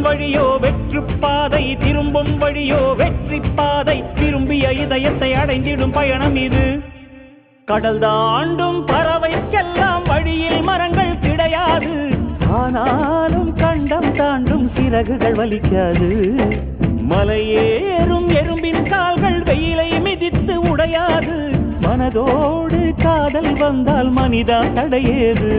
வழியோ வெற்று பாதை, திரும்பும் வழியோ வெற்றி பாதை, விரும்பிய இதயத்தை அடைந்திடும் பயணம் இது. கடல் தாண்டும் பறவைக்கெல்லாம் வழியில் மரங்கள் கிடையாது, ஆனாலும் கண்டம் தாண்டும் சிறகுகள் வலிக்காது. மலையேறும் எறும்பின் கால்கள் வெயிலை மிதித்து உடையாது, மனதோடு காதல் வந்தால் மனிதா தடையேது.